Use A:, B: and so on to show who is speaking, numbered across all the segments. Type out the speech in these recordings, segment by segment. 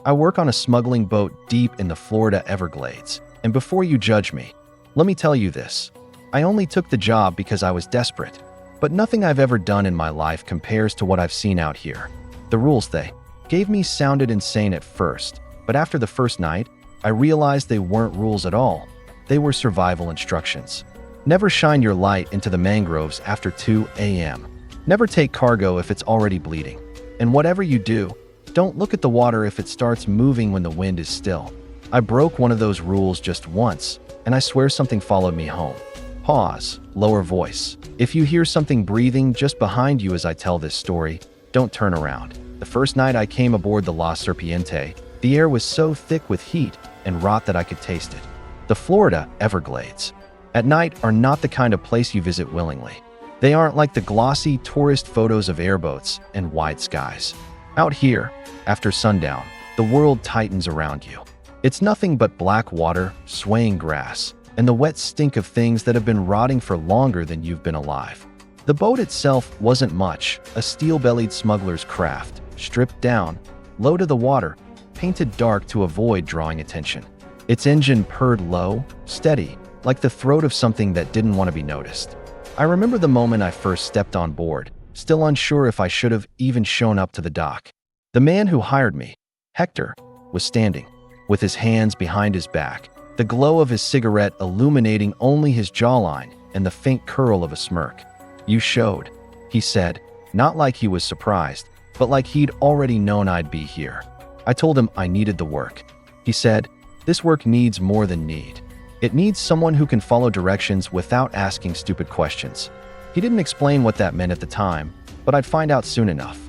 A: I work on a smuggling boat deep in the Florida Everglades. And before you judge me, let me tell you this. I only took the job because I was desperate. But nothing I've ever done in my life compares to what I've seen out here. The rules they gave me sounded insane at first, but after the first night, I realized they weren't rules at all. They were survival instructions. Never shine your light into the mangroves after 2 a.m. Never take cargo if it's already bleeding. And whatever you do, don't look at the water if it starts moving when the wind is still. I broke one of those rules just once, and I swear something followed me home. Pause, lower voice. If you hear something breathing just behind you as I tell this story, don't turn around. The first night I came aboard the La Serpiente, the air was so thick with heat and rot that I could taste it. The Florida Everglades at night are not the kind of place you visit willingly. They aren't like the glossy tourist photos of airboats and wide skies. Out here, after sundown, the world tightens around you. It's nothing but black water, swaying grass, and the wet stink of things that have been rotting for longer than you've been alive. The boat itself wasn't much, a steel-bellied smuggler's craft, stripped down, low to the water, painted dark to avoid drawing attention. Its engine purred low, steady, like the throat of something that didn't want to be noticed. I remember the moment I first stepped on board, still unsure if I should have even shown up to the dock. The man who hired me, Hector, was standing, with his hands behind his back, the glow of his cigarette illuminating only his jawline and the faint curl of a smirk. "You showed," he said, not like he was surprised, but like he'd already known I'd be here. I told him I needed the work. He said, "This work needs more than need. It needs someone who can follow directions without asking stupid questions." He didn't explain what that meant at the time, but I'd find out soon enough.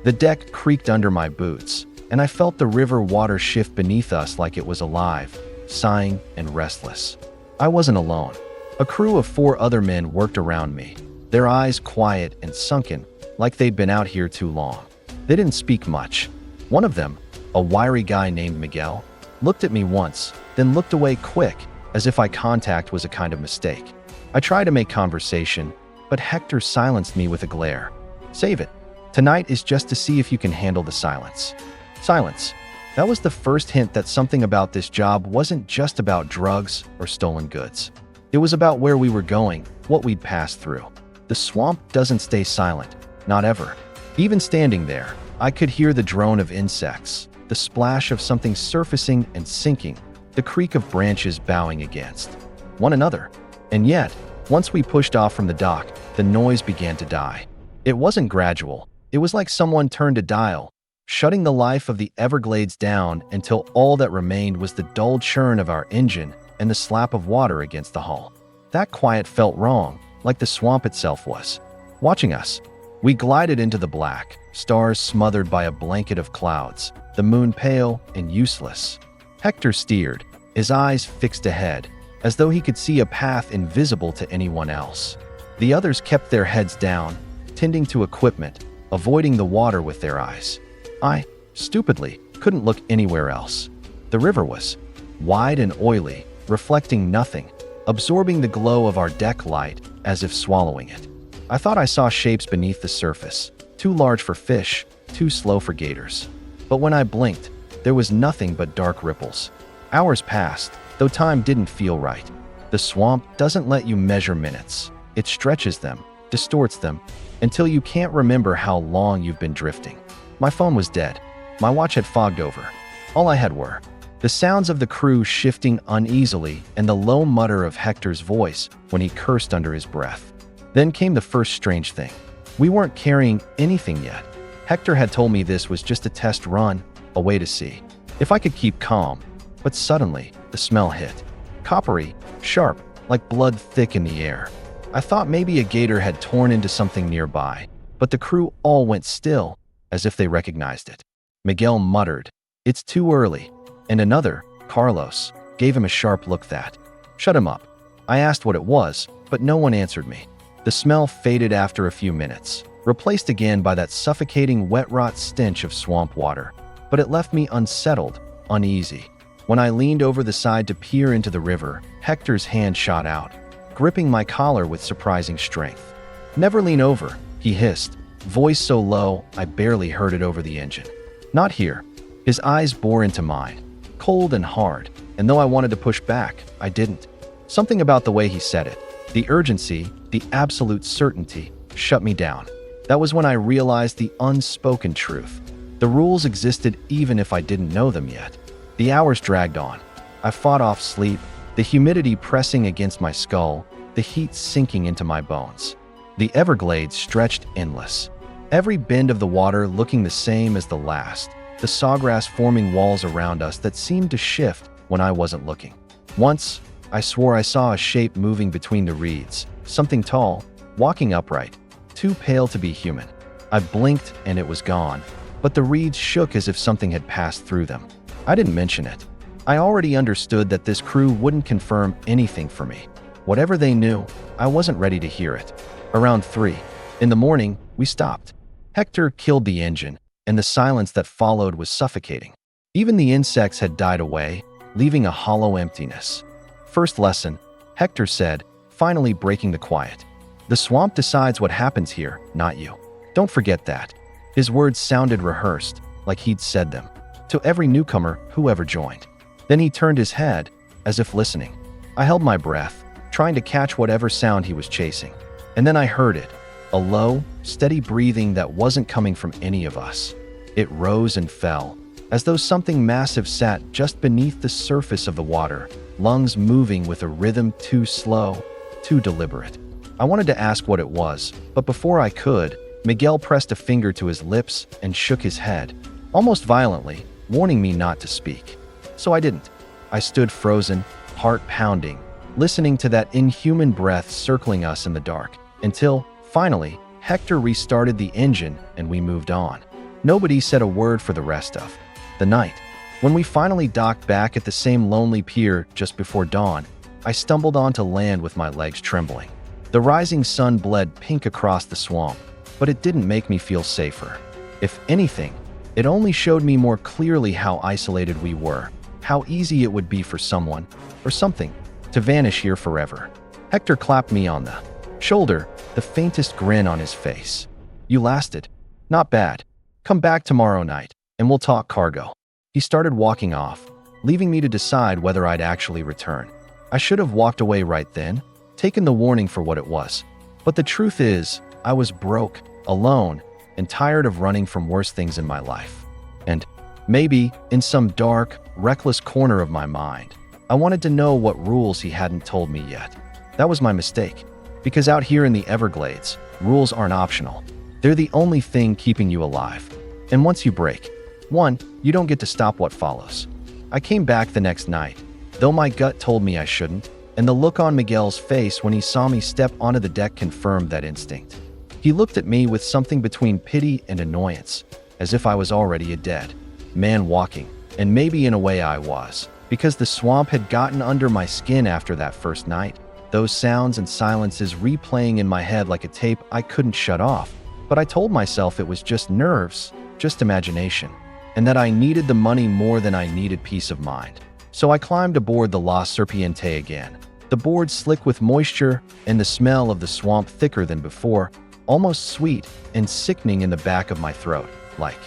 A: The deck creaked under my boots, and I felt the river water shift beneath us like it was alive, sighing and restless. I wasn't alone. A crew of 4 other men worked around me, their eyes quiet and sunken, like they'd been out here too long. They didn't speak much. One of them, a wiry guy named Miguel, looked at me once, then looked away quick, as if eye contact was a kind of mistake. I tried to make conversation, but Hector silenced me with a glare. "Save it. Tonight is just to see if you can handle the silence." Silence. That was the first hint that something about this job wasn't just about drugs or stolen goods. It was about where we were going, what we'd passed through. The swamp doesn't stay silent, not ever. Even standing there, I could hear the drone of insects, the splash of something surfacing and sinking, the creak of branches bowing against one another. And yet, once we pushed off from the dock, the noise began to die. It wasn't gradual. It was like someone turned a dial, shutting the life of the Everglades down until all that remained was the dull churn of our engine and the slap of water against the hull. That quiet felt wrong, like the swamp itself was watching us. We glided into the black, stars smothered by a blanket of clouds, the moon pale and useless. Hector steered, his eyes fixed ahead, as though he could see a path invisible to anyone else. The others kept their heads down, tending to equipment, avoiding the water with their eyes. I, stupidly, couldn't look anywhere else. The river was wide and oily, reflecting nothing, absorbing the glow of our deck light as if swallowing it. I thought I saw shapes beneath the surface, too large for fish, too slow for gators. But when I blinked, there was nothing but dark ripples. Hours passed, though time didn't feel right. The swamp doesn't let you measure minutes. It stretches them, distorts them, until you can't remember how long you've been drifting. My phone was dead. My watch had fogged over. All I had were the sounds of the crew shifting uneasily and the low mutter of Hector's voice when he cursed under his breath. Then came the first strange thing. We weren't carrying anything yet. Hector had told me this was just a test run, a way to see if I could keep calm. But suddenly, the smell hit. Coppery, sharp, like blood thick in the air. I thought maybe a gator had torn into something nearby, but the crew all went still, as if they recognized it. Miguel muttered, "It's too early," and another, Carlos, gave him a sharp look that shut him up. I asked what it was, but no one answered me. The smell faded after a few minutes, replaced again by that suffocating wet rot stench of swamp water, but it left me unsettled, uneasy. When I leaned over the side to peer into the river, Hector's hand shot out, gripping my collar with surprising strength. "Never lean over," he hissed, voice so low I barely heard it over the engine. "Not here. His eyes bore into mine, cold and hard, and though I wanted to push back, I didn't. Something about the way he said it, the urgency, the absolute certainty, shut me down. That was when I realized the unspoken truth. The rules existed even if I didn't know them yet. The hours dragged on. I fought off sleep, the humidity pressing against my skull, the heat sinking into my bones. The Everglades stretched endless. Every bend of the water looking the same as the last, the sawgrass forming walls around us that seemed to shift when I wasn't looking. Once, I swore I saw a shape moving between the reeds, something tall, walking upright, too pale to be human. I blinked and it was gone, but the reeds shook as if something had passed through them. I didn't mention it. I already understood that this crew wouldn't confirm anything for me. Whatever they knew, I wasn't ready to hear it. Around 3 in the morning, we stopped. Hector killed the engine, and the silence that followed was suffocating. Even the insects had died away, leaving a hollow emptiness. First lesson, Hector said, finally breaking the quiet. The swamp decides what happens here, not you. Don't forget that. His words sounded rehearsed, like he'd said them, to every newcomer who ever joined. Then he turned his head, as if listening. I held my breath, trying to catch whatever sound he was chasing. And then I heard it, a low, steady breathing that wasn't coming from any of us. It rose and fell, as though something massive sat just beneath the surface of the water, lungs moving with a rhythm too slow, too deliberate. I wanted to ask what it was, but before I could, Miguel pressed a finger to his lips and shook his head, almost violently, warning me not to speak. So I didn't. I stood frozen, heart pounding, listening to that inhuman breath circling us in the dark, until, finally, Hector restarted the engine and we moved on. Nobody said a word for the rest of the night. When we finally docked back at the same lonely pier just before dawn, I stumbled onto land with my legs trembling. The rising sun bled pink across the swamp, but it didn't make me feel safer. If anything, it only showed me more clearly how isolated we were, how easy it would be for someone, or something, to vanish here forever. Hector clapped me on the shoulder, the faintest grin on his face. You lasted. Not bad. Come back tomorrow night, and we'll talk cargo. He started walking off, leaving me to decide whether I'd actually return. I should have walked away right then, taken the warning for what it was. But the truth is, I was broke, alone, and tired of running from worse things in my life. And maybe, in some dark, reckless corner of my mind, I wanted to know what rules he hadn't told me yet. That was my mistake. Because out here in the Everglades, rules aren't optional. They're the only thing keeping you alive. And once you break one, you don't get to stop what follows. I came back the next night, though my gut told me I shouldn't, and the look on Miguel's face when he saw me step onto the deck confirmed that instinct. He looked at me with something between pity and annoyance, as if I was already a dead man walking, and maybe in a way I was, because the swamp had gotten under my skin after that first night. Those sounds and silences replaying in my head like a tape I couldn't shut off. But I told myself it was just nerves, just imagination, and that I needed the money more than I needed peace of mind. So I climbed aboard the La Serpiente again, the board slick with moisture and the smell of the swamp thicker than before, almost sweet and sickening in the back of my throat, like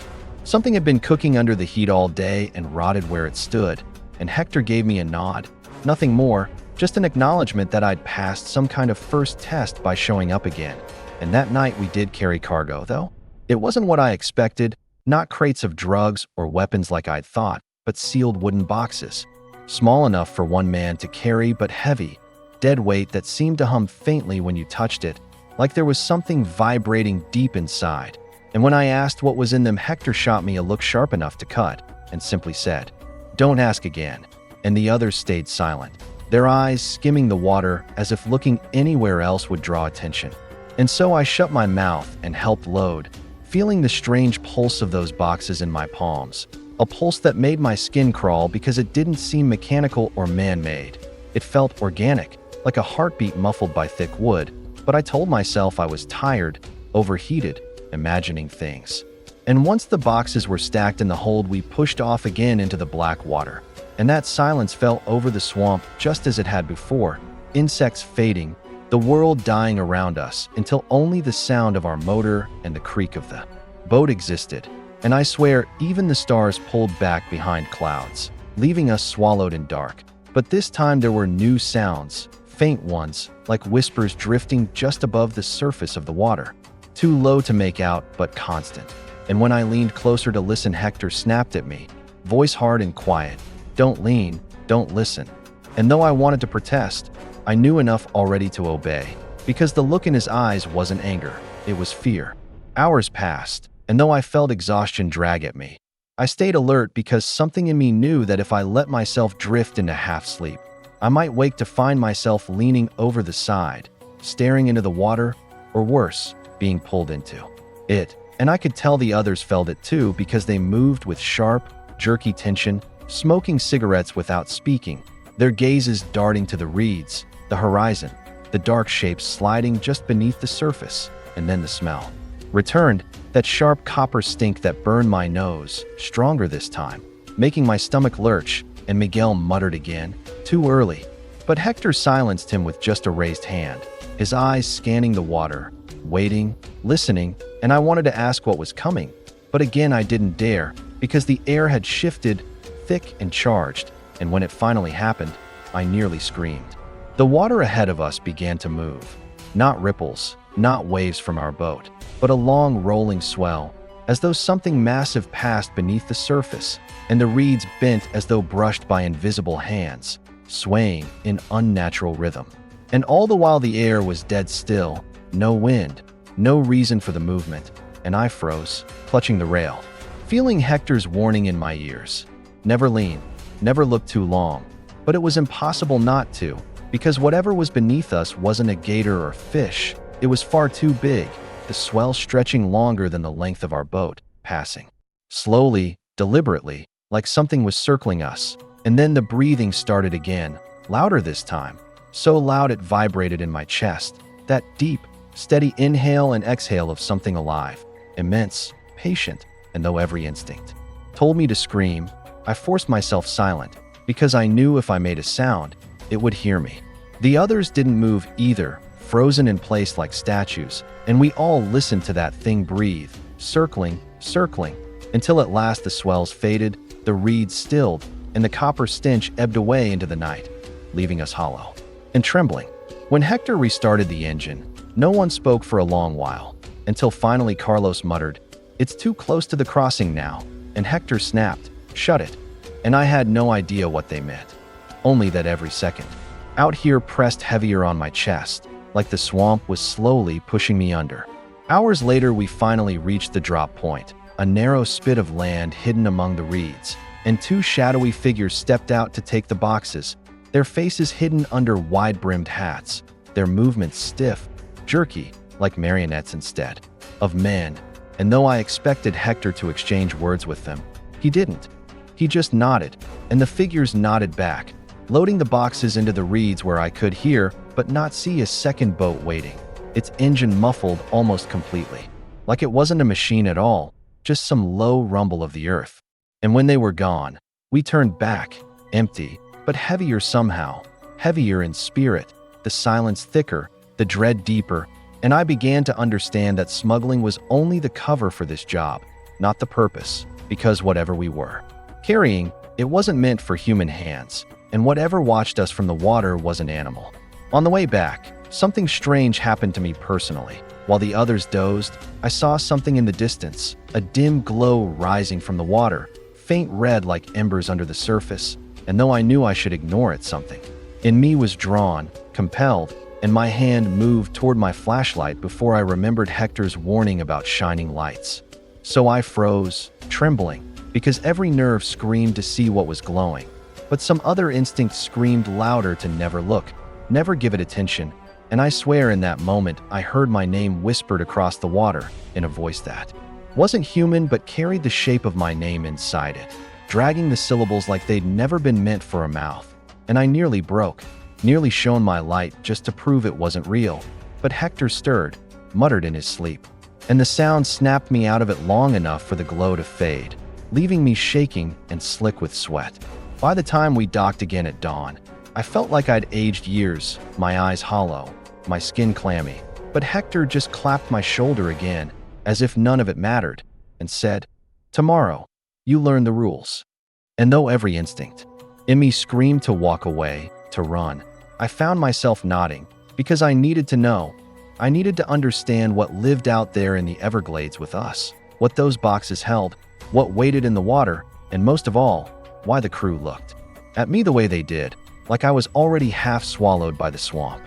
A: something had been cooking under the heat all day and rotted where it stood. And Hector gave me a nod, nothing more, just an acknowledgement that I'd passed some kind of first test by showing up again. And that night we did carry cargo, though. It wasn't what I expected, not crates of drugs or weapons like I'd thought, but sealed wooden boxes. Small enough for one man to carry, but heavy, dead weight that seemed to hum faintly when you touched it, like there was something vibrating deep inside. And when I asked what was in them, Hector shot me a look sharp enough to cut, and simply said, "Don't ask again." And the others stayed silent, their eyes skimming the water as if looking anywhere else would draw attention. And so I shut my mouth and helped load, feeling the strange pulse of those boxes in my palms, a pulse that made my skin crawl because it didn't seem mechanical or man-made. It felt organic, like a heartbeat muffled by thick wood, but I told myself I was tired, overheated, imagining things. And once the boxes were stacked in the hold, we pushed off again into the black water. And that silence fell over the swamp just as it had before, insects fading, the world dying around us until only the sound of our motor and the creak of the boat existed. and I swear even the stars pulled back behind clouds, leaving us swallowed in dark. But this time there were new sounds, faint ones, like whispers drifting just above the surface of the water. Too low to make out, but constant. And when I leaned closer to listen, Hector snapped at me, voice hard and quiet, "Don't lean, don't listen." And though I wanted to protest, I knew enough already to obey, because the look in his eyes wasn't anger, it was fear. Hours passed, and though I felt exhaustion drag at me, I stayed alert because something in me knew that if I let myself drift into half-sleep, I might wake to find myself leaning over the side, staring into the water, or worse, being pulled into it. And I could tell the others felt it too because they moved with sharp, jerky tension, smoking cigarettes without speaking, their gazes darting to the reeds, the horizon, the dark shapes sliding just beneath the surface, and then the smell returned, that sharp copper stink that burned my nose, stronger this time, making my stomach lurch, and Miguel muttered again, "Too early." But Hector silenced him with just a raised hand, his eyes scanning the water, waiting, listening, and I wanted to ask what was coming. But again I didn't dare, because the air had shifted, thick and charged, and when it finally happened, I nearly screamed. The water ahead of us began to move. Not ripples, not waves from our boat, but a long rolling swell, as though something massive passed beneath the surface, and the reeds bent as though brushed by invisible hands, swaying in unnatural rhythm. And all the while the air was dead still, no wind, no reason for the movement, and I froze, clutching the rail, feeling Hector's warning in my ears. Never lean, never look too long. But it was impossible not to, because whatever was beneath us wasn't a gator or fish. It was far too big, the swell stretching longer than the length of our boat, passing slowly, deliberately, like something was circling us. And then the breathing started again, louder this time, so loud it vibrated in my chest, that deep, steady inhale and exhale of something alive, immense, patient, and though every instinct told me to scream, I forced myself silent, because I knew if I made a sound, it would hear me. The others didn't move either, frozen in place like statues, and we all listened to that thing breathe, circling, circling, until at last the swells faded, the reeds stilled, and the copper stench ebbed away into the night, leaving us hollow and trembling. When Hector restarted the engine, no one spoke for a long while, until finally Carlos muttered, "It's too close to the crossing now," and Hector snapped, "Shut it." And I had no idea what they meant, only that every second out here pressed heavier on my chest, like the swamp was slowly pushing me under. Hours later, we finally reached the drop point, a narrow spit of land hidden among the reeds, and two shadowy figures stepped out to take the boxes, their faces hidden under wide-brimmed hats, their movements stiff, jerky, like marionettes instead of men. And though I expected Hector to exchange words with them, he didn't. He just nodded, and the figures nodded back, loading the boxes into the reeds where I could hear but not see a second boat waiting, its engine muffled almost completely, like it wasn't a machine at all, just some low rumble of the earth. And when they were gone, we turned back, empty, but heavier somehow, heavier in spirit, the silence thicker, the dread deeper, and I began to understand that smuggling was only the cover for this job, not the purpose, because whatever we were carrying, it wasn't meant for human hands, and whatever watched us from the water was an animal. On the way back, something strange happened to me personally. While the others dozed, I saw something in the distance, a dim glow rising from the water, faint red like embers under the surface, and though I knew I should ignore it, something in me was drawn, compelled, and my hand moved toward my flashlight before I remembered Hector's warning about shining lights. So I froze, trembling, because every nerve screamed to see what was glowing, but some other instinct screamed louder to never look, never give it attention, and I swear in that moment I heard my name whispered across the water in a voice that wasn't human but carried the shape of my name inside it, dragging the syllables like they'd never been meant for a mouth. And I nearly broke, nearly shone my light just to prove it wasn't real, but Hector stirred, muttered in his sleep, and the sound snapped me out of it long enough for the glow to fade, leaving me shaking and slick with sweat. By the time we docked again at dawn, I felt like I'd aged years, my eyes hollow, my skin clammy, but Hector just clapped my shoulder again, as if none of it mattered, and said, Tomorrow, you learn the rules. And though every instinct in me screamed to walk away, to run, I found myself nodding because I needed to know. I needed to understand what lived out there in the Everglades with us, what those boxes held, what waited in the water, and most of all, why the crew looked at me the way they did, like I was already half swallowed by the swamp.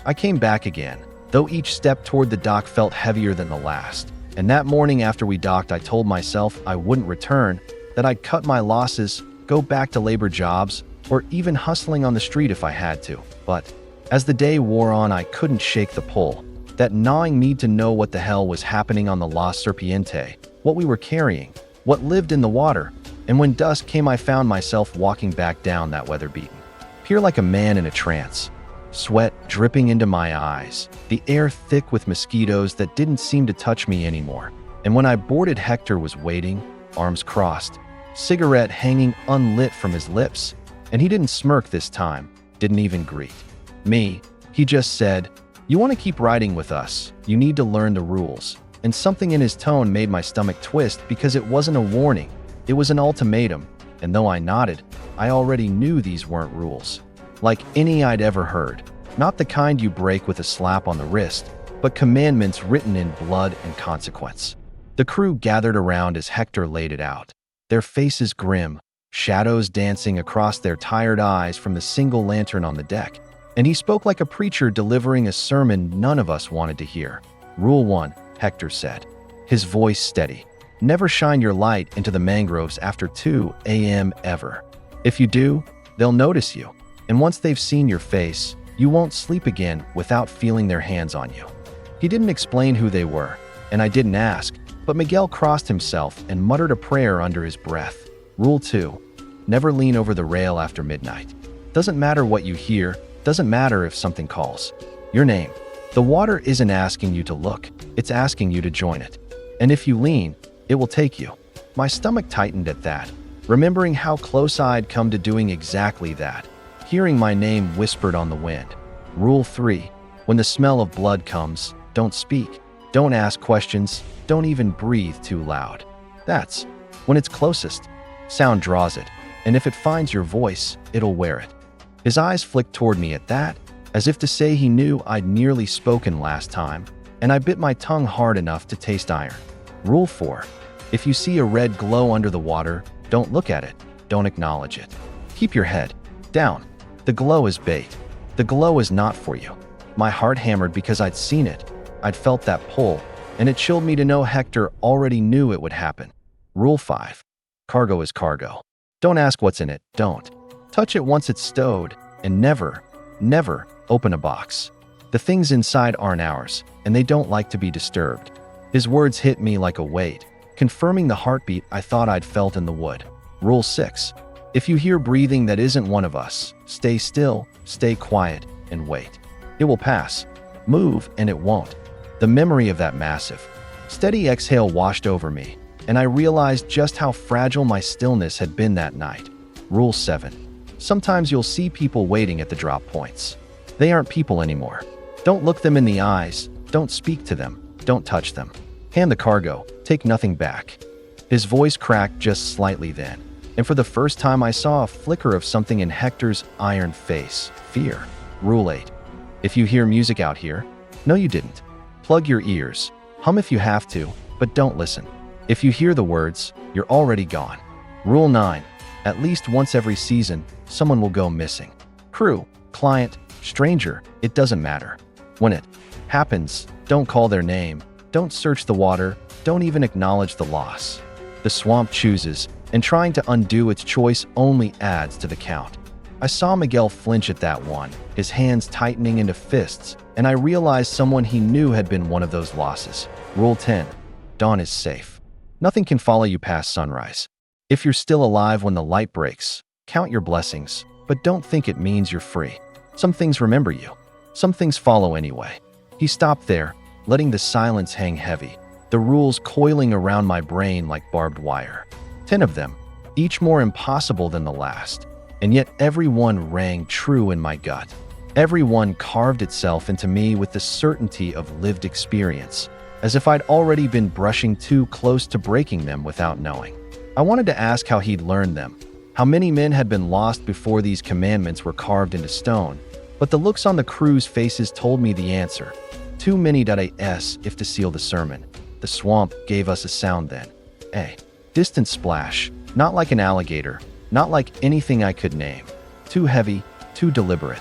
A: I came back again, though each step toward the dock felt heavier than the last. And that morning after we docked, I told myself I wouldn't return, that I'd cut my losses, go back to labor jobs, or even hustling on the street if I had to. But as the day wore on, I couldn't shake the pull, that gnawing need to know what the hell was happening on the La Serpiente, what we were carrying, what lived in the water. And when dusk came, I found myself walking back down that weather-beaten pier like a man in a trance, sweat dripping into my eyes, the air thick with mosquitoes that didn't seem to touch me anymore. And when I boarded, Hector was waiting, arms crossed, cigarette hanging unlit from his lips, and he didn't smirk this time, didn't even greet me. He just said, "You want to keep riding with us, you need to learn the rules." And something in his tone made my stomach twist because it wasn't a warning, it was an ultimatum. And though I nodded, I already knew these weren't rules like any I'd ever heard. Not the kind you break with a slap on the wrist, but commandments written in blood and consequence. The crew gathered around as Hector laid it out, their faces grim, shadows dancing across their tired eyes from the single lantern on the deck. And he spoke like a preacher delivering a sermon none of us wanted to hear. Rule 1, Hector said, his voice steady. Never shine your light into the mangroves after 2 a.m. ever. If you do, they'll notice you. And once they've seen your face, you won't sleep again without feeling their hands on you. He didn't explain who they were, and I didn't ask, but Miguel crossed himself and muttered a prayer under his breath. Rule 2, never lean over the rail after midnight. Doesn't matter what you hear, doesn't matter if something calls your name. The water isn't asking you to look, it's asking you to join it. And if you lean, it will take you. My stomach tightened at that, remembering how close I'd come to doing exactly that, hearing my name whispered on the wind. Rule 3, when the smell of blood comes, don't speak, don't ask questions, don't even breathe too loud. That's when it's closest. Sound draws it, and if it finds your voice, it'll wear it. His eyes flicked toward me at that, as if to say he knew I'd nearly spoken last time, and I bit my tongue hard enough to taste iron. Rule 4, if you see a red glow under the water, don't look at it, don't acknowledge it. Keep your head down. The glow is bait. The glow is not for you. My heart hammered because I'd seen it. I'd felt that pull, and it chilled me to know Hector already knew it would happen. Rule 5, cargo is cargo. Don't ask what's in it, don't. Touch it once it's stowed, and never, never open a box. The things inside aren't ours, and they don't like to be disturbed. His words hit me like a weight, confirming the heartbeat I thought I'd felt in the wood. Rule 6, if you hear breathing that isn't one of us, stay still, stay quiet, and wait. It will pass. Move, and it won't. The memory of that massive, steady exhale washed over me, and I realized just how fragile my stillness had been that night. Rule 7, sometimes you'll see people waiting at the drop points. They aren't people anymore. Don't look them in the eyes, don't speak to them, don't touch them. Hand the cargo, take nothing back. His voice cracked just slightly then, and for the first time I saw a flicker of something in Hector's iron face, fear. Rule 8, if you hear music out here, no you didn't. Plug your ears, hum if you have to, but don't listen. If you hear the words, you're already gone. Rule 9, at least once every season, someone will go missing. Crew, client, stranger, it doesn't matter. When it happens, don't call their name, don't search the water, don't even acknowledge the loss. The swamp chooses, and trying to undo its choice only adds to the count. I saw Miguel flinch at that one, his hands tightening into fists, and I realized someone he knew had been one of those losses. Rule 10, dawn is safe. Nothing can follow you past sunrise. If you're still alive when the light breaks, count your blessings, but don't think it means you're free. Some things remember you. Some things follow anyway. He stopped there, letting the silence hang heavy, the rules coiling around my brain like barbed wire. 10 of them, each more impossible than the last, and yet every one rang true in my gut. Every one carved itself into me with the certainty of lived experience. as if I'd already been brushing too close to breaking them without knowing. I wanted to ask how he'd learned them, how many men had been lost before these commandments were carved into stone, but the looks on the crew's faces told me the answer. Too many .as if to seal the sermon. The swamp gave us a sound then. A distant splash, not like an alligator, not like anything I could name. Too heavy, too deliberate.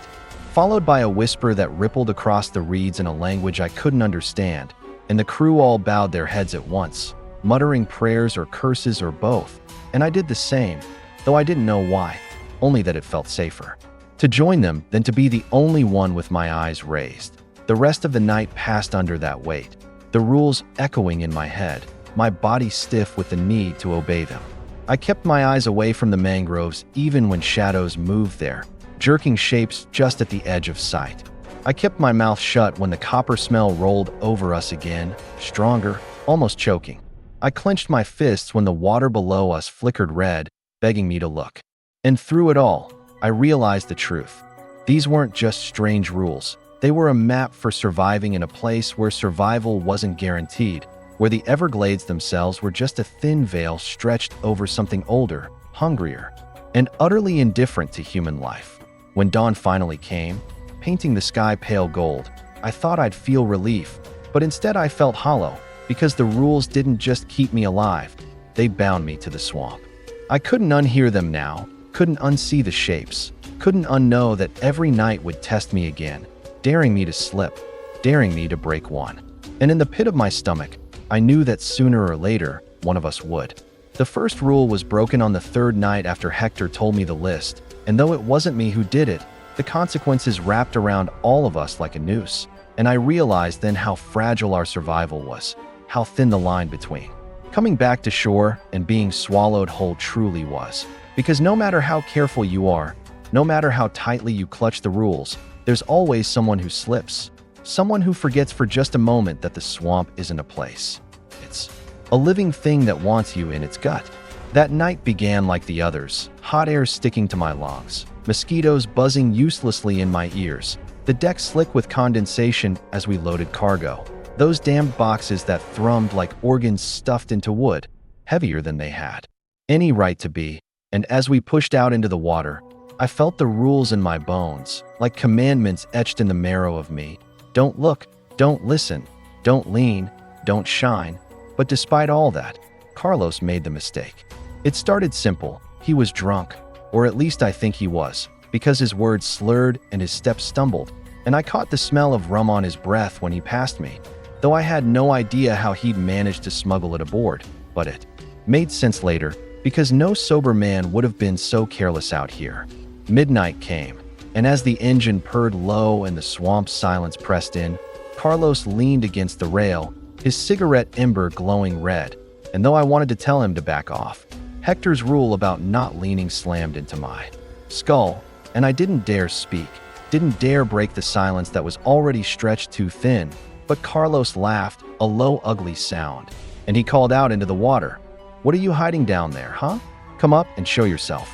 A: Followed by a whisper that rippled across the reeds in a language I couldn't understand, and the crew all bowed their heads at once, muttering prayers or curses or both, and I did the same, though I didn't know why, only that it felt safer to join them than to be the only one with my eyes raised. The rest of the night passed under that weight, the rules echoing in my head, my body stiff with the need to obey them. I kept my eyes away from the mangroves even when shadows moved there, jerking shapes just at the edge of sight. I kept my mouth shut when the copper smell rolled over us again, stronger, almost choking. I clenched my fists when the water below us flickered red, begging me to look. And through it all, I realized the truth. These weren't just strange rules. They were a map for surviving in a place where survival wasn't guaranteed, where the Everglades themselves were just a thin veil stretched over something older, hungrier, and utterly indifferent to human life. When dawn finally came, painting the sky pale gold, I thought I'd feel relief, but instead I felt hollow, because the rules didn't just keep me alive, they bound me to the swamp. I couldn't unhear them now, couldn't unsee the shapes, couldn't unknow that every night would test me again, daring me to slip, daring me to break one. And in the pit of my stomach, I knew that sooner or later, one of us would. The first rule was broken on the third night after Hector told me the list, and though it wasn't me who did it, the consequences wrapped around all of us like a noose. And I realized then how fragile our survival was, how thin the line between coming back to shore and being swallowed whole truly was. Because no matter how careful you are, no matter how tightly you clutch the rules, there's always someone who slips. Someone who forgets for just a moment that the swamp isn't a place. It's a living thing that wants you in its gut. That night began like the others, hot air sticking to my lungs, mosquitoes buzzing uselessly in my ears, the deck slick with condensation as we loaded cargo. Those damned boxes that thrummed like organs stuffed into wood, heavier than they had any right to be. And as we pushed out into the water, I felt the rules in my bones, like commandments etched in the marrow of me. Don't look, don't listen, don't lean, don't shine. But despite all that, Carlos made the mistake. It started simple. He was drunk, or at least I think he was, because his words slurred and his steps stumbled, and I caught the smell of rum on his breath when he passed me, though I had no idea how he'd managed to smuggle it aboard. But it made sense later, because no sober man would have been so careless out here. Midnight came, and as the engine purred low and the swamp's silence pressed in, Carlos leaned against the rail, his cigarette ember glowing red, and though I wanted to tell him to back off, Hector's rule about not leaning slammed into my skull, and I didn't dare speak, didn't dare break the silence that was already stretched too thin. But Carlos laughed, a low, ugly sound, and he called out into the water, "What are you hiding down there, huh? Come up and show yourself."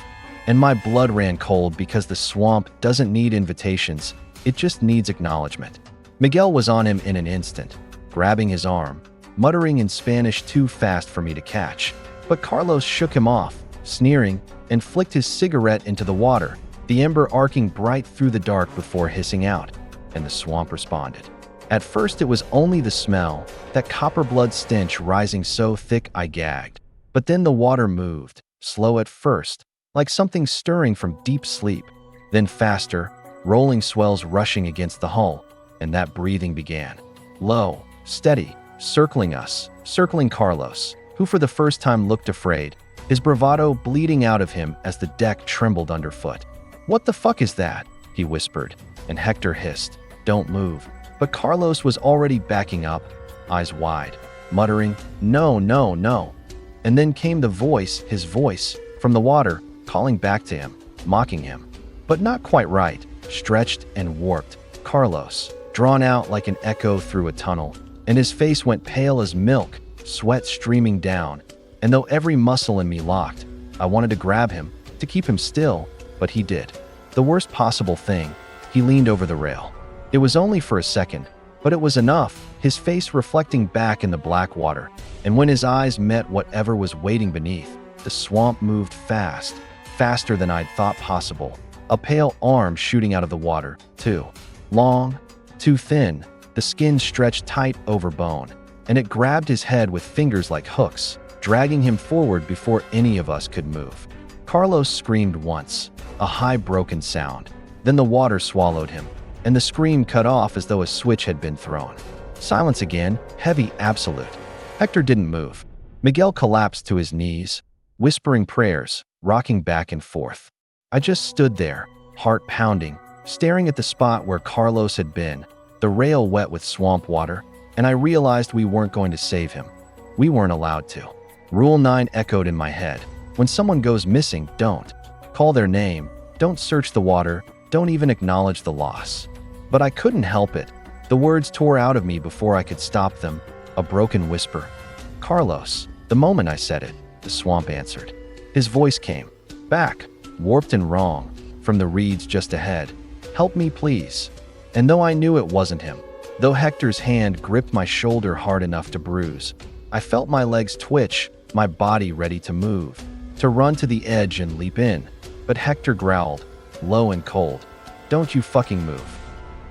A: And my blood ran cold because the swamp doesn't need invitations, it just needs acknowledgement. Miguel was on him in an instant, grabbing his arm, muttering in Spanish too fast for me to catch. But Carlos shook him off, sneering, and flicked his cigarette into the water, the ember arcing bright through the dark before hissing out, and the swamp responded. At first it was only the smell, that copper blood stench rising so thick I gagged. But then the water moved, slow at first, like something stirring from deep sleep, then faster, rolling swells rushing against the hull, and that breathing began. Low, steady, circling us, circling Carlos, who for the first time looked afraid, his bravado bleeding out of him as the deck trembled underfoot. "What the fuck is that?" he whispered, and Hector hissed, "Don't move." But Carlos was already backing up, eyes wide, muttering, "No, no, no." And then came the voice, his voice, from the water, calling back to him, mocking him. But not quite right, stretched and warped. Carlos, drawn out like an echo through a tunnel, and his face went pale as milk, sweat streaming down. And though every muscle in me locked, I wanted to grab him, to keep him still, but he did. The worst possible thing, he leaned over the rail. It was only for a second, but it was enough. his face reflecting back in the black water, and when his eyes met whatever was waiting beneath, the swamp moved fast, faster than I'd thought possible. A pale arm shooting out of the water, too long, too thin, the skin stretched tight over bone, and it grabbed his head with fingers like hooks, dragging him forward before any of us could move. Carlos screamed once, a high broken sound. Then the water swallowed him, and the scream cut off as though a switch had been thrown. Silence again, heavy, absolute. Hector didn't move. Miguel collapsed to his knees, whispering prayers, rocking back and forth. I just stood there, heart pounding, staring at the spot where Carlos had been, the rail wet with swamp water, and I realized we weren't going to save him. We weren't allowed to. Rule 9 echoed in my head. When someone goes missing, don't call their name, don't search the water, don't even acknowledge the loss. But I couldn't help it. The words tore out of me before I could stop them, a broken whisper. Carlos. The moment I said it, the swamp answered. His voice came back, warped and wrong, from the reeds just ahead. Help me, please. And though I knew it wasn't him, though Hector's hand gripped my shoulder hard enough to bruise, I felt my legs twitch, my body ready to move, to run to the edge and leap in. But Hector growled, low and cold, "Don't you fucking move."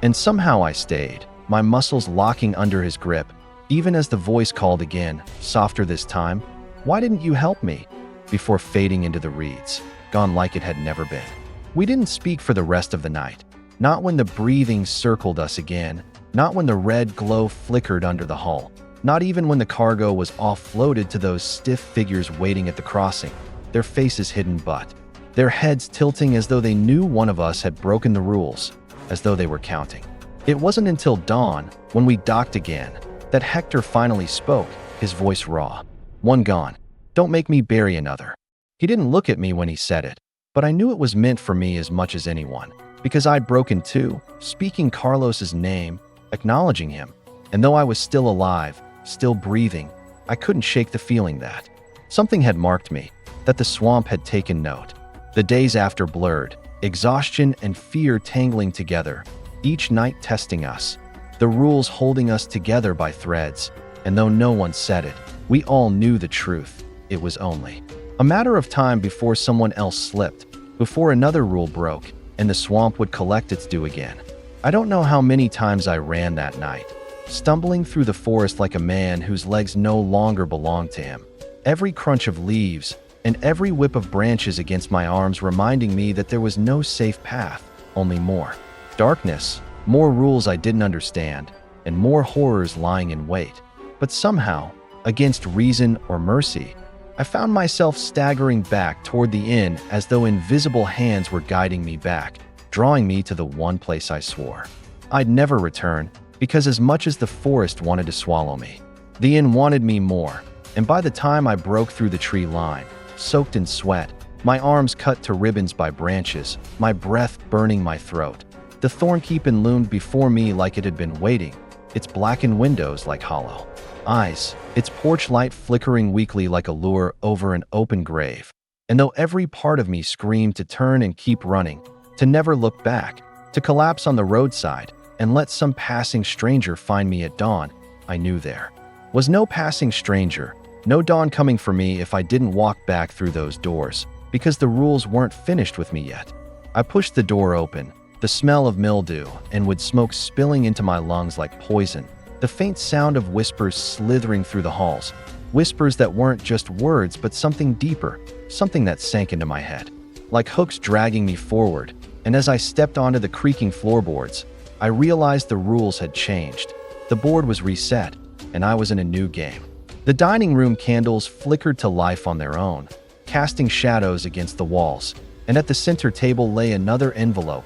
A: And somehow I stayed, my muscles locking under his grip, even as the voice called again, softer this time, "Why didn't you help me?" before fading into the reeds, gone like it had never been. We didn't speak for the rest of the night, not when the breathing circled us again, not when the red glow flickered under the hull, not even when the cargo was offloaded to those stiff figures waiting at the crossing, their faces hidden but their heads tilting as though they knew one of us had broken the rules, as though they were counting. It wasn't until dawn, when we docked again, that Hector finally spoke, his voice raw. "One gone. Don't make me bury another." He didn't look at me when he said it, but I knew it was meant for me as much as anyone, because I'd broken too, speaking Carlos's name, acknowledging him, and though I was still alive, still breathing, I couldn't shake the feeling that something had marked me, that the swamp had taken note. The days after blurred, exhaustion and fear tangling together, each night testing us, the rules holding us together by threads, and though no one said it, we all knew the truth. It was only a matter of time before someone else slipped, before another rule broke, and the swamp would collect its due again. I don't know how many times I ran that night, stumbling through the forest like a man whose legs no longer belonged to him, every crunch of leaves and every whip of branches against my arms reminding me that there was no safe path, only more darkness, more rules I didn't understand, and more horrors lying in wait. But somehow, against reason or mercy, I found myself staggering back toward the inn as though invisible hands were guiding me back, drawing me to the one place I swore I'd never return, because as much as the forest wanted to swallow me, the inn wanted me more, and by the time I broke through the tree line, soaked in sweat, my arms cut to ribbons by branches, my breath burning my throat, the thornkeepin loomed before me like it had been waiting, its blackened windows like hollow eyes, its porch light flickering weakly like a lure over an open grave. And though every part of me screamed to turn and keep running, to never look back, to collapse on the roadside and let some passing stranger find me at dawn, I knew there was no passing stranger, no dawn coming for me if I didn't walk back through those doors, because the rules weren't finished with me yet. I pushed the door open, the smell of mildew and wood smoke spilling into my lungs like poison, the faint sound of whispers slithering through the halls, whispers that weren't just words but something deeper, something that sank into my head, like hooks dragging me forward, and as I stepped onto the creaking floorboards, I realized the rules had changed. The board was reset, and I was in a new game. The dining room candles flickered to life on their own, casting shadows against the walls, and at the center table lay another envelope,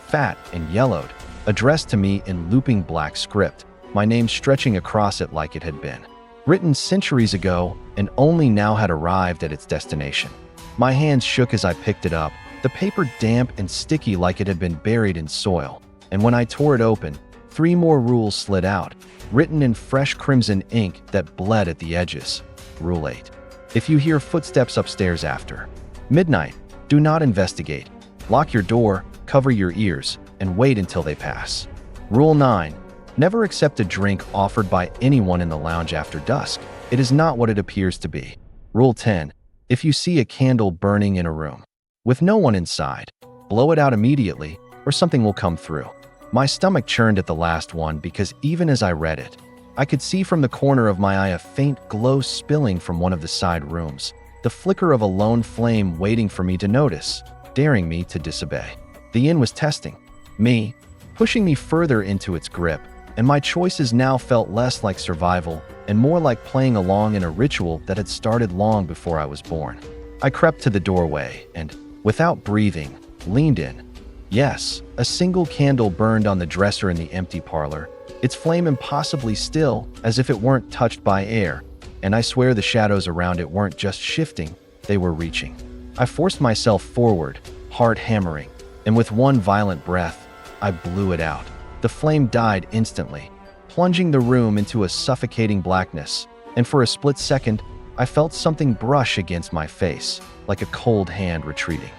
A: fat and yellowed, addressed to me in looping black script, my name stretching across it like it had been written centuries ago and only now had arrived at its destination. My hands shook as I picked it up, the paper damp and sticky like it had been buried in soil, and when I tore it open, 3 more rules slid out, written in fresh crimson ink that bled at the edges. Rule 8. If you hear footsteps upstairs after midnight, do not investigate. Lock your door, cover your ears, and wait until they pass. Rule 9. Never accept a drink offered by anyone in the lounge after dusk. It is not what it appears to be. Rule 10. If you see a candle burning in a room with no one inside, blow it out immediately or something will come through. My stomach churned at the last one because even as I read it, I could see from the corner of my eye a faint glow spilling from one of the side rooms, the flicker of a lone flame waiting for me to notice, daring me to disobey. The inn was testing me, pushing me further into its grip, and my choices now felt less like survival and more like playing along in a ritual that had started long before I was born. I crept to the doorway and, without breathing, leaned in. Yes, a single candle burned on the dresser in the empty parlor, its flame impossibly still, as if it weren't touched by air, and I swear the shadows around it weren't just shifting, they were reaching. I forced myself forward, heart hammering, and with one violent breath, I blew it out. The flame died instantly, plunging the room into a suffocating blackness, and for a split second, I felt something brush against my face, like a cold hand retreating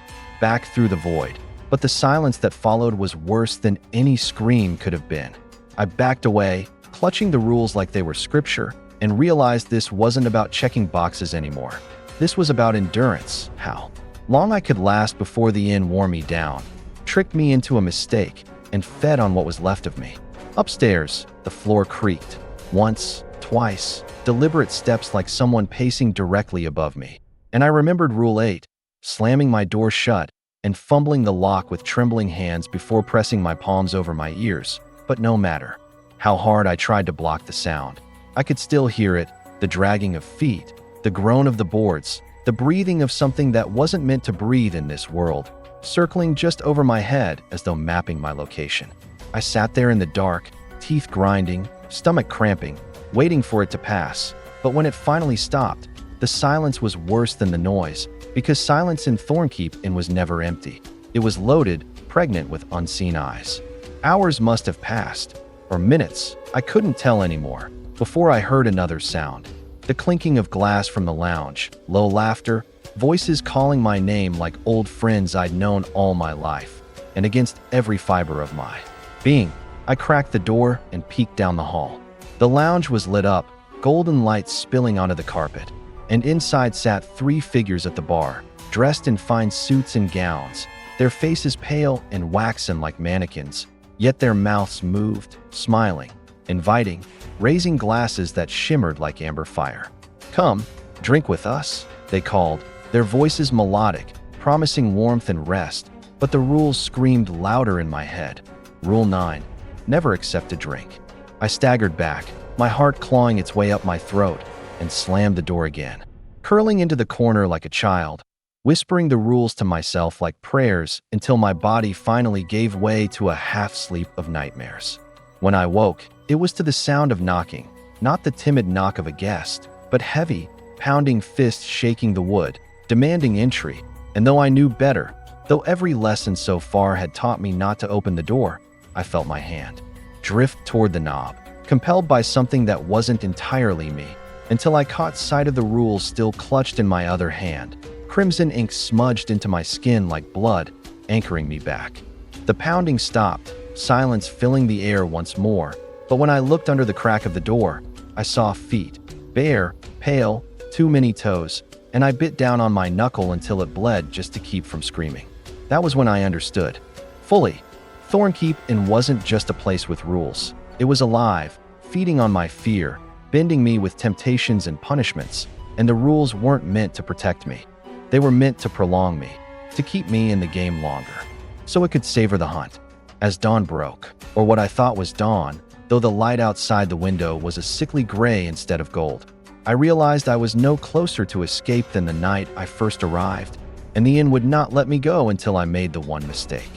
A: back through the void. But the silence that followed was worse than any scream could have been. I backed away, clutching the rules like they were scripture, and realized this wasn't about checking boxes anymore. This was about endurance, how long I could last before the inn wore me down, tricked me into a mistake, and fed on what was left of me. Upstairs, the floor creaked. Once, twice, deliberate steps like someone pacing directly above me. And I remembered Rule 8, slamming my door shut and fumbling the lock with trembling hands before pressing my palms over my ears. But no matter how hard I tried to block the sound, I could still hear it, the dragging of feet, the groan of the boards, the breathing of something that wasn't meant to breathe in this world, circling just over my head as though mapping my location. I sat there in the dark, teeth grinding, stomach cramping, waiting for it to pass. But when it finally stopped, the silence was worse than the noise, because silence in Thornkeep Inn was never empty. It was loaded, pregnant with unseen eyes. Hours must have passed, or minutes, I couldn't tell anymore, before I heard another sound. The clinking of glass from the lounge, low laughter, voices calling my name like old friends I'd known all my life, and against every fiber of my being, I cracked the door and peeked down the hall. The lounge was lit up, golden lights spilling onto the carpet, and inside sat 3 figures at the bar, dressed in fine suits and gowns, their faces pale and waxen like mannequins, yet their mouths moved, smiling, inviting, raising glasses that shimmered like amber fire. "Come, drink with us," they called, their voices melodic, promising warmth and rest, but the rules screamed louder in my head. Rule 9. Never accept a drink. I staggered back, my heart clawing its way up my throat, and slammed the door again, curling into the corner like a child, whispering the rules to myself like prayers until my body finally gave way to a half-sleep of nightmares. When I woke, it was to the sound of knocking, not the timid knock of a guest, but heavy, pounding fists shaking the wood, demanding entry. And though I knew better, though every lesson so far had taught me not to open the door, I felt my hand drift toward the knob, compelled by something that wasn't entirely me, until I caught sight of the rules still clutched in my other hand, crimson ink smudged into my skin like blood, anchoring me back. The pounding stopped, silence filling the air once more, but when I looked under the crack of the door, I saw feet, bare, pale, too many toes, and I bit down on my knuckle until it bled just to keep from screaming. That was when I understood, fully, Thornkeep Inn wasn't just a place with rules. It was alive, feeding on my fear, bending me with temptations and punishments, and the rules weren't meant to protect me. They were meant to prolong me, to keep me in the game longer, so it could savor the hunt. As dawn broke, or what I thought was dawn, though the light outside the window was a sickly gray instead of gold, I realized I was no closer to escape than the night I first arrived, and the inn would not let me go until I made the one mistake.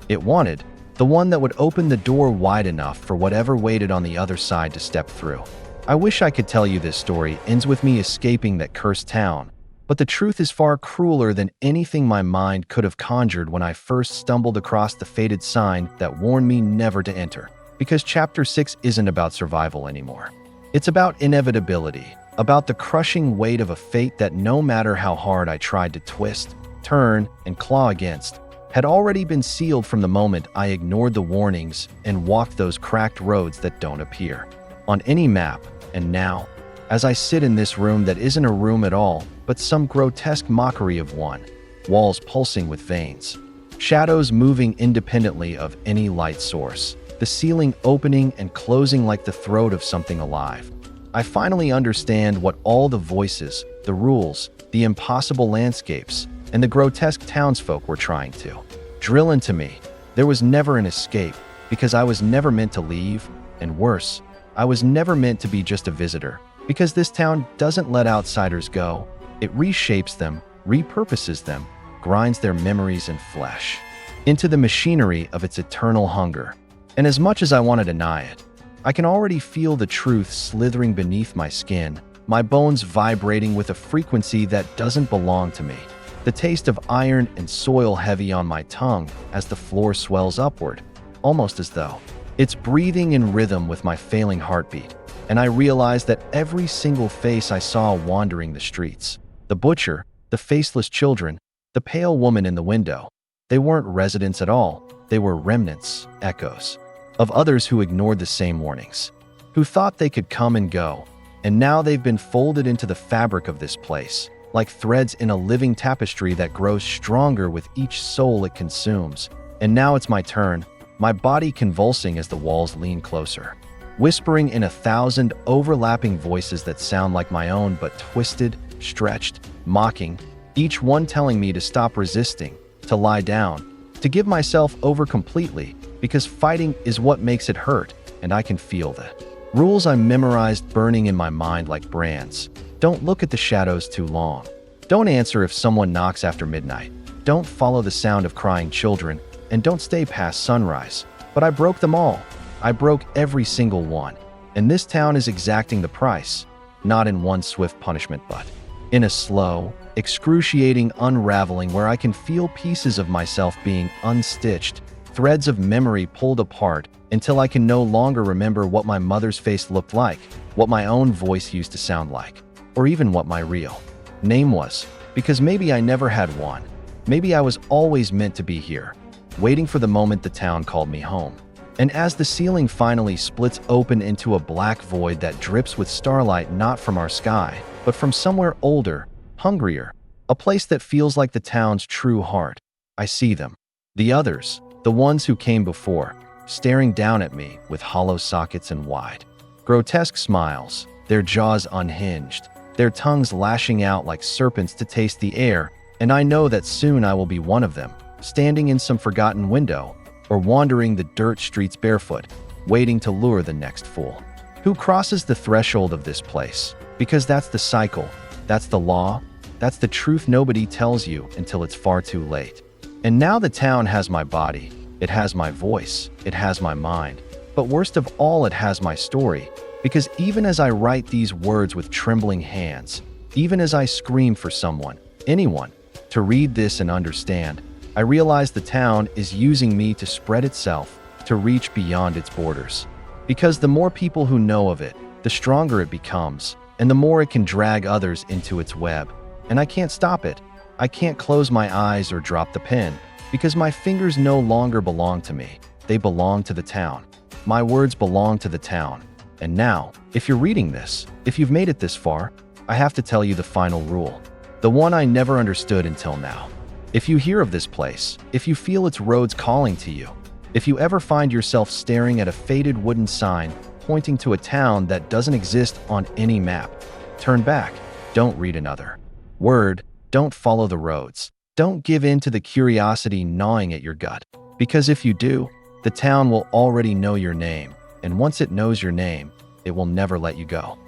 A: It wanted, the one that would open the door wide enough for whatever waited on the other side to step through. I wish I could tell you this story ends with me escaping that cursed town, but the truth is far crueler than anything my mind could have conjured when I first stumbled across the faded sign that warned me never to enter. Because Chapter 6 isn't about survival anymore. It's about inevitability, about the crushing weight of a fate that no matter how hard I tried to twist, turn, and claw against, had already been sealed from the moment I ignored the warnings and walked those cracked roads that don't appear on any map. And now, as I sit in this room that isn't a room at all, but some grotesque mockery of one, walls pulsing with veins, shadows moving independently of any light source, the ceiling opening and closing like the throat of something alive, I finally understand what all the voices, the rules, the impossible landscapes, and the grotesque townsfolk were trying to drill into me. There was never an escape, because I was never meant to leave, and worse, I was never meant to be just a visitor, because this town doesn't let outsiders go. It reshapes them, repurposes them, grinds their memories and flesh into the machinery of its eternal hunger. And as much as I want to deny it, I can already feel the truth slithering beneath my skin, my bones vibrating with a frequency that doesn't belong to me. The taste of iron and soil heavy on my tongue as the floor swells upward, almost as though it's breathing in rhythm with my failing heartbeat. And I realize that every single face I saw wandering the streets, the butcher, the faceless children, the pale woman in the window, they weren't residents at all. They were remnants, echoes, of others who ignored the same warnings, who thought they could come and go. And now they've been folded into the fabric of this place, like threads in a living tapestry that grows stronger with each soul it consumes. And now it's my turn, my body convulsing as the walls lean closer, whispering in 1,000 overlapping voices that sound like my own but twisted, stretched, mocking, each one telling me to stop resisting, to lie down, to give myself over completely, because fighting is what makes it hurt, and I can feel the rules I memorized burning in my mind like brands. Don't look at the shadows too long. Don't answer if someone knocks after midnight. Don't follow the sound of crying children, and don't stay past sunrise. But I broke them all. I broke every single one. And this town is exacting the price, not in one swift punishment, but in a slow, excruciating unraveling where I can feel pieces of myself being unstitched, threads of memory pulled apart until I can no longer remember what my mother's face looked like, what my own voice used to sound like, or even what my real name was, because maybe I never had one. Maybe I was always meant to be here, waiting for the moment the town called me home. And as the ceiling finally splits open into a black void that drips with starlight not from our sky, but from somewhere older, hungrier, a place that feels like the town's true heart, I see them. The others, the ones who came before, staring down at me with hollow sockets and wide, grotesque smiles, their jaws unhinged, their tongues lashing out like serpents to taste the air, and I know that soon I will be one of them, standing in some forgotten window, or wandering the dirt streets barefoot, waiting to lure the next fool who crosses the threshold of this place. Because that's the cycle, that's the law, that's the truth nobody tells you until it's far too late. And now the town has my body, it has my voice, it has my mind, but worst of all, it has my story. Because even as I write these words with trembling hands, even as I scream for someone, anyone, to read this and understand, I realize the town is using me to spread itself, to reach beyond its borders. Because the more people who know of it, the stronger it becomes, and the more it can drag others into its web. And I can't stop it. I can't close my eyes or drop the pen, because my fingers no longer belong to me. They belong to the town. My words belong to the town. And now, if you're reading this, if you've made it this far, I have to tell you the final rule. The one I never understood until now. If you hear of this place, if you feel its roads calling to you, if you ever find yourself staring at a faded wooden sign pointing to a town that doesn't exist on any map, turn back. Don't read another word. Don't follow the roads. Don't give in to the curiosity gnawing at your gut. Because if you do, the town will already know your name. And once it knows your name, it will never let you go.